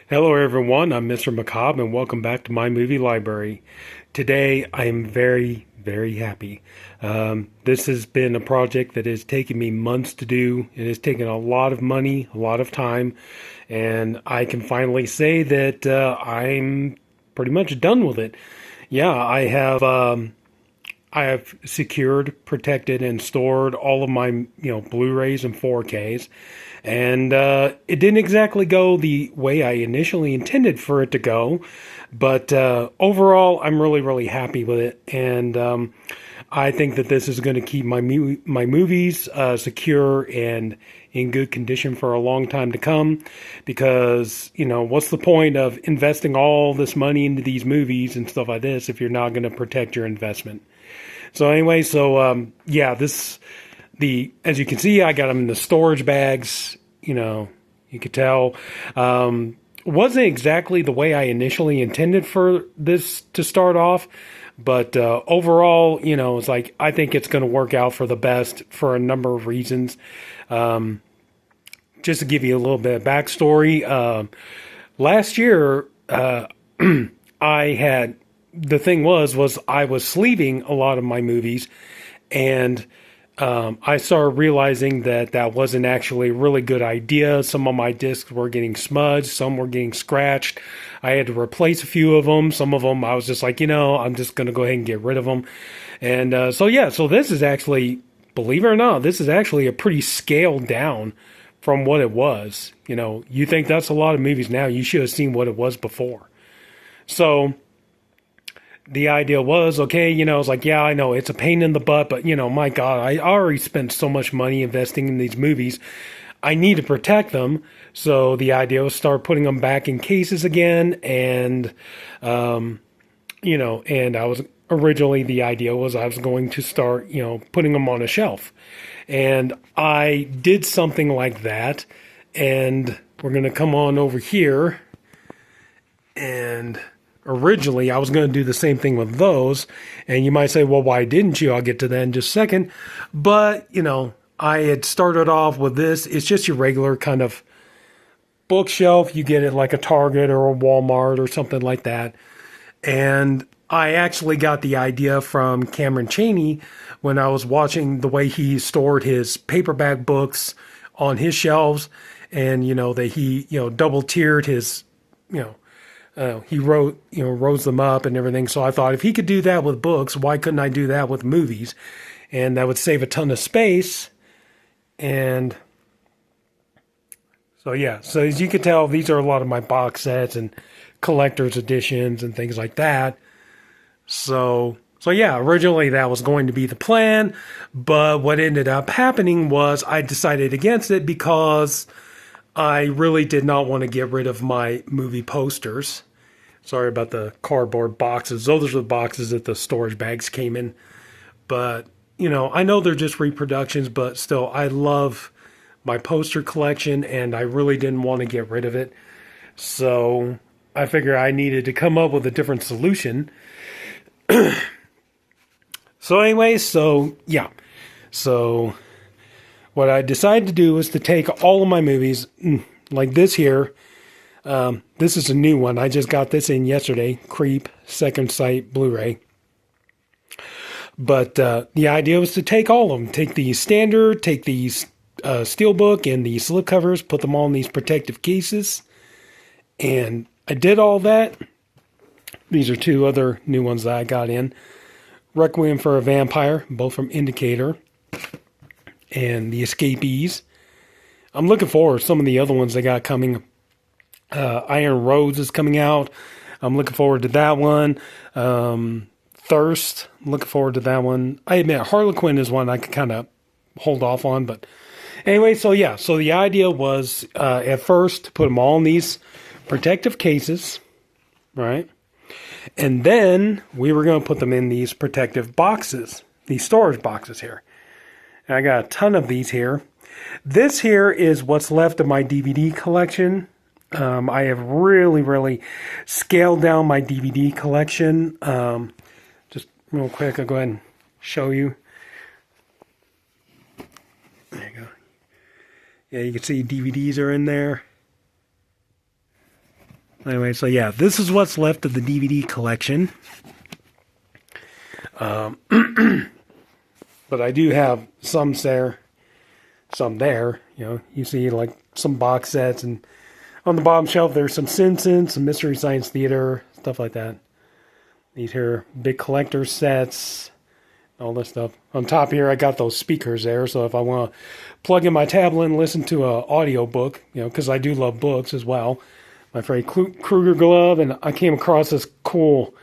Hello, everyone. I'm Mr. Macabre, and welcome back to my movie library. Today, I am very, very happy. This has been a project that has taken me months to do. It has taken a lot of money, a lot of time, and I can finally say that I'm pretty much done with it. Yeah, I have secured, protected, and stored all of my, Blu-rays and 4Ks, and it didn't exactly go the way I initially intended for it to go, but overall, I'm really, really happy with it, and I think that this is going to keep my movies secure and in good condition for a long time to come, because what's the point of investing all this money into these movies and stuff like this if you're not going to protect your investment? So anyway, yeah, as you can see, I got them in the storage bags. You could tell. Wasn't exactly the way I initially intended for this to start off, but overall, it's like I think it's going to work out for the best for a number of reasons. Just to give you a little bit of backstory, last year, I had the thing was I was sleeving a lot of my movies, and I started realizing that that wasn't actually a really good idea. Some of my discs were getting smudged, some were getting scratched. I had to replace a few of them. Some of them I was just like, I'm just going to go ahead and get rid of them. And so this is actually, believe it or not, this is actually a pretty scaled down from what it was. You think that's a lot of movies now. You should have seen what it was before. So the idea was, okay, it's like, yeah, I know it's a pain in the butt, but my God, I already spent so much money investing in these movies. I need to protect them. So the idea was start putting them back in cases again. And, and the idea was I was going to start, putting them on a shelf. And I did something like that. And we're going to come on over here. And originally, I was going to do the same thing with those, and you might say, well, why didn't you? I'll get to that in just a second. But, I had started off with this. It's just your regular kind of bookshelf. You get it like a Target or a Walmart or something like that. And I actually got the idea from Cameron Chaney when I was watching the way he stored his paperback books on his shelves, and, that he, double tiered his, he rose them up and everything. So I thought if he could do that with books, why couldn't I do that with movies? And that would save a ton of space. And so, yeah. So as you can tell, these are a lot of my box sets and collector's editions and things like that. So yeah, originally that was going to be the plan. But what ended up happening was I decided against it because I really did not want to get rid of my movie posters. Sorry about the cardboard boxes. Those are the boxes that the storage bags came in. But, I know they're just reproductions, but still, I love my poster collection, and I really didn't want to get rid of it. So I figured I needed to come up with a different solution. Yeah. So what I decided to do was to take all of my movies, like this here. This is a new one. I just got this in yesterday. Creep, Second Sight, Blu-ray. But the idea was to take all of them. Take the standard, take these steelbook and the slipcovers, put them all in these protective cases. And I did all that. These are two other new ones that I got in. Requiem for a Vampire, both from Indicator, and The Escapees. I'm looking forward to some of the other ones they got coming. Iron Roads is coming out. I'm looking forward to that one. Thirst, I'm looking forward to that one. I admit Harlequin is one I could kind of hold off on, but anyway, so the idea was at first to put them all in these protective cases, right? And then we were going to put them in these protective boxes, these storage boxes here. And I got a ton of these here. This here is what's left of my DVD collection. I have really, really scaled down my DVD collection. Just real quick, I'll go ahead and show you. There you go. Yeah, you can see DVDs are in there. Anyway, so yeah, this is what's left of the DVD collection. But I do have some there. You know, you see like some box sets, and on the bottom shelf there's some Simpsons, some Mystery Science Theater, stuff like that. These here big collector sets, all this stuff. On top here I got those speakers there, so if I want to plug in my tablet and listen to a audio book, you know, because I do love books as well. My Freddy Krueger glove, and I came across this cool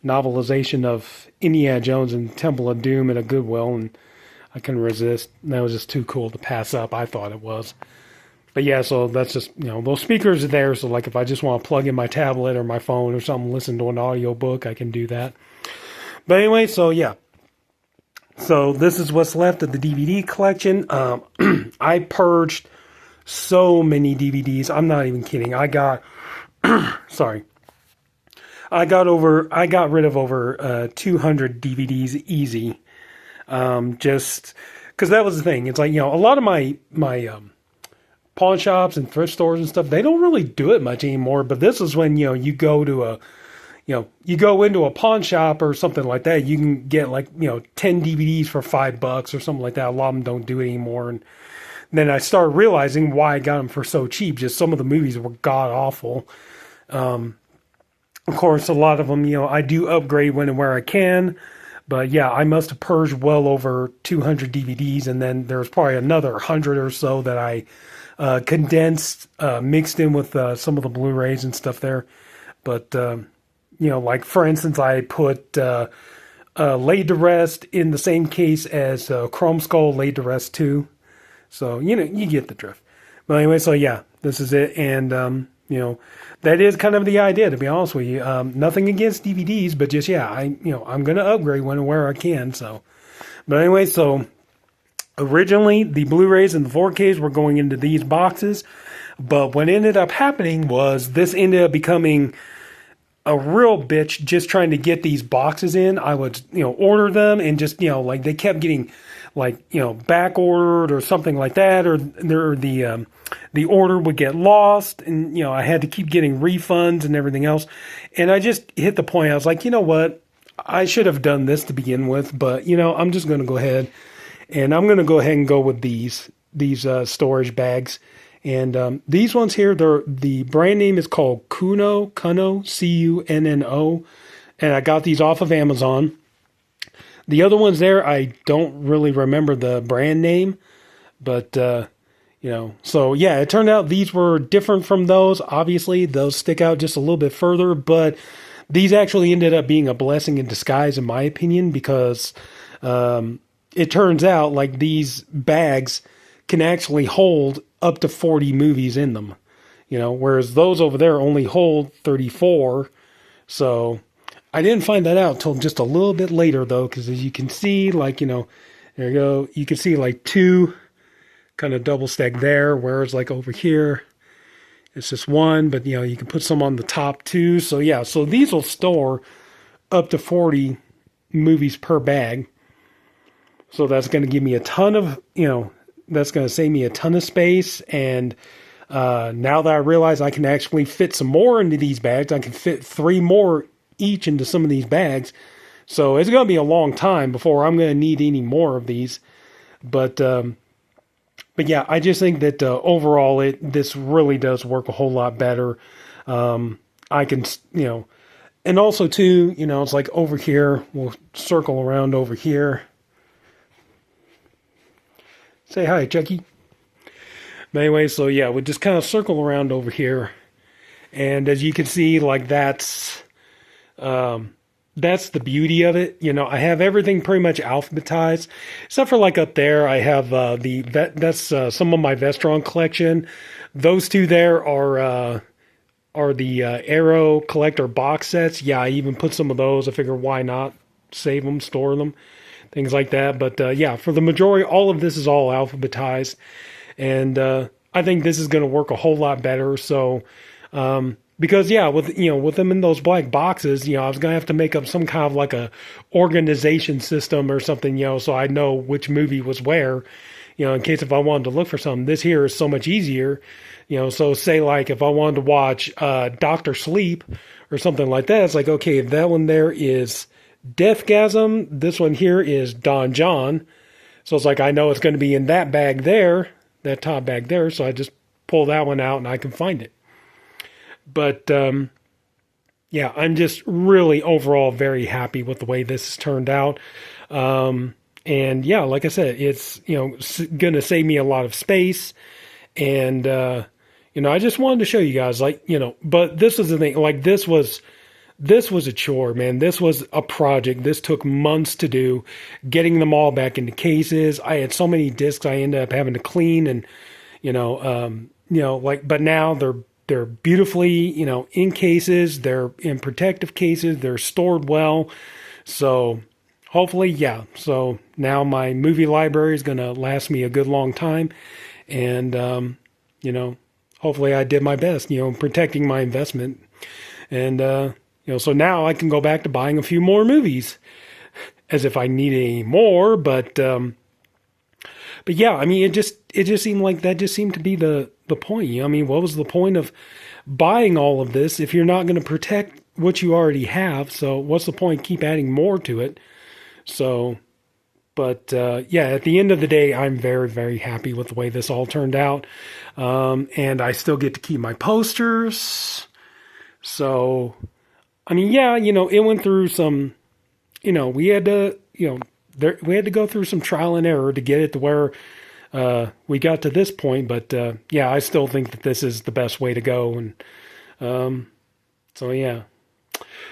novelization of Indiana Jones and Temple of Doom at a Goodwill, and I couldn't resist. That was just too cool to pass up. I thought it was. But yeah, so that's just, you know, those speakers are there, so like if I just want to plug in my tablet or my phone or something, listen to an audio book, I can do that. But anyway, so yeah. So this is what's left of the DVD collection. I purged so many DVDs. I'm not even kidding. I got sorry. I got rid of over 200 DVDs easy. Just because that was the thing. It's like, you know, a lot of my pawn shops and thrift stores and stuff, they don't really do it much anymore. But this is when, you know, you go into a pawn shop or something like that, you can get like, you know, 10 DVDs for $5 or something like that. A lot of them don't do it anymore. And then I started realizing why I got them for so cheap. Just some of the movies were god awful. Of course, a lot of them, you know, I do upgrade when and where I can. But yeah, I must have purged well over 200 DVDs. And then there's probably another 100 or so that I condensed, mixed in with some of the Blu-rays and stuff there. But, you know, like for instance, I put Laid to Rest in the same case as Chrome Skull Laid to Rest 2. So, you know, you get the drift. But anyway, so yeah, this is it. And, you know, that is kind of the idea, to be honest with you. Nothing against DVDs, but just, yeah, I'm going to upgrade when and where I can. So, but anyway, so originally the Blu-rays and the 4Ks were going into these boxes. But what ended up happening was this ended up becoming a real bitch just trying to get these boxes in. I would, you know, order them and just, you know, like they kept getting like, you know, back ordered or something like that, or the order would get lost, and, you know, I had to keep getting refunds and everything else. And I just hit the point. I was like, you know what? I should have done this to begin with, but, you know, I'm just going to go ahead and go with these storage bags. And these ones here, the brand name is called Cuno, Cunno, and I got these off of Amazon. The other ones there, I don't really remember the brand name, but, you know, so yeah, it turned out these were different from those. Obviously, those stick out just a little bit further, but these actually ended up being a blessing in disguise, in my opinion, because it turns out like these bags can actually hold up to 40 movies in them, you know, whereas those over there only hold 34. So I didn't find that out till just a little bit later, though, because as you can see, like, you know, there you go. You can see like two kind of double stack there, whereas like over here, it's just one, but, you know, you can put some on the top too. So yeah, so these will store up to 40 movies per bag. So that's going to give me a ton of, you know, that's going to save me a ton of space. And now that I realize I can actually fit some more into these bags, I can fit 3 more each into some of these bags. So it's going to be a long time before I'm going to need any more of these. But yeah, I just think that overall this really does work a whole lot better. I can, you know, and also too, you know, it's like over here, we'll circle around over here. Say hi, Chucky. But anyway, so yeah, we just kind of circle around over here. And as you can see, like that's the beauty of it. You know, I have everything pretty much alphabetized, except for like up there, I have that's some of my Vestron collection. Those two there are the Arrow collector box sets. Yeah, I even put some of those. I figure why not save them, store them, things like that. But yeah, for the majority, all of this is all alphabetized, and I think this is going to work a whole lot better. So. Because yeah, with them in those black boxes, you know, I was gonna have to make up some kind of like a organization system or something, you know, so I know which movie was where, you know, in case if I wanted to look for something. This here is so much easier. So say like if I wanted to watch Doctor Sleep or something like that, it's like, okay, that one there is Deathgasm. This one here is Don John. So it's like I know it's going to be in that bag there, that top bag there. So I just pull that one out and I can find it. But yeah, I'm just really overall very happy with the way this has turned out. And yeah, like I said, it's going to save me a lot of space. And I just wanted to show you guys, like, but this is the thing, like this was a chore, man. This was a project. This took months to do, getting them all back into cases. I had so many discs I ended up having to clean, and but now they're beautifully, in cases. They're in protective cases. They're stored well. So hopefully, yeah. So now my movie library is going to last me a good long time, and hopefully I did my best, protecting my investment, and so now I can go back to buying a few more movies, as if I need any more. But yeah, I mean, it just seemed like that just seemed to be the point. I mean, what was the point of buying all of this if you're not going to protect what you already have? So what's the point? Keep adding more to it. So, but yeah, at the end of the day, I'm very, very happy with the way this all turned out, and I still get to keep my posters. So, I mean, yeah, it went through some, we had to, we had to go through some trial and error to get it to where we got to this point. But yeah, I still think that this is the best way to go. And so, yeah.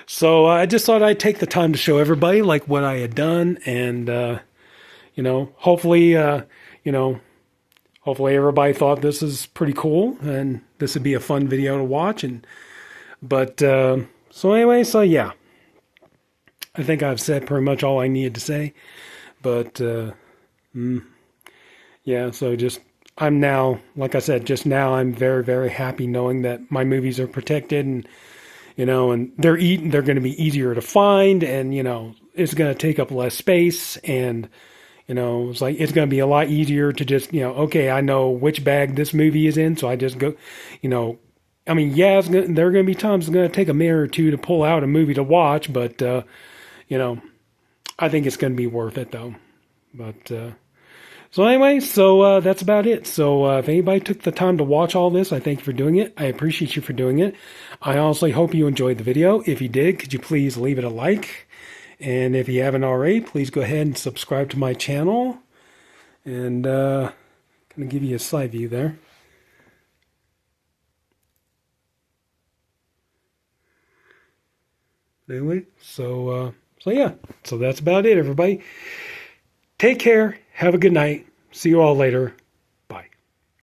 So I just thought I'd take the time to show everybody like what I had done. And, hopefully, hopefully everybody thought this is pretty cool and this would be a fun video to watch. But so anyway, so yeah, I think I've said pretty much all I needed to say. But yeah, so I'm now, like I said, just now I'm very, very happy knowing that my movies are protected, and and they're going to be easier to find, and it's going to take up less space, and it's like it's going to be a lot easier to just okay, I know which bag this movie is in, so I just go, I mean, yeah, there are going to be times it's going to take a minute or two to pull out a movie to watch, but I think it's going to be worth it though. But so anyway, so that's about it. So if anybody took the time to watch all this, I thank you for doing it. I appreciate you for doing it. I honestly hope you enjoyed the video. If you did, could you please leave it a like? And if you haven't already, please go ahead and subscribe to my channel. And going to give you a side view there. Anyway, so yeah, so that's about it, everybody. Take care. Have a good night. See you all later.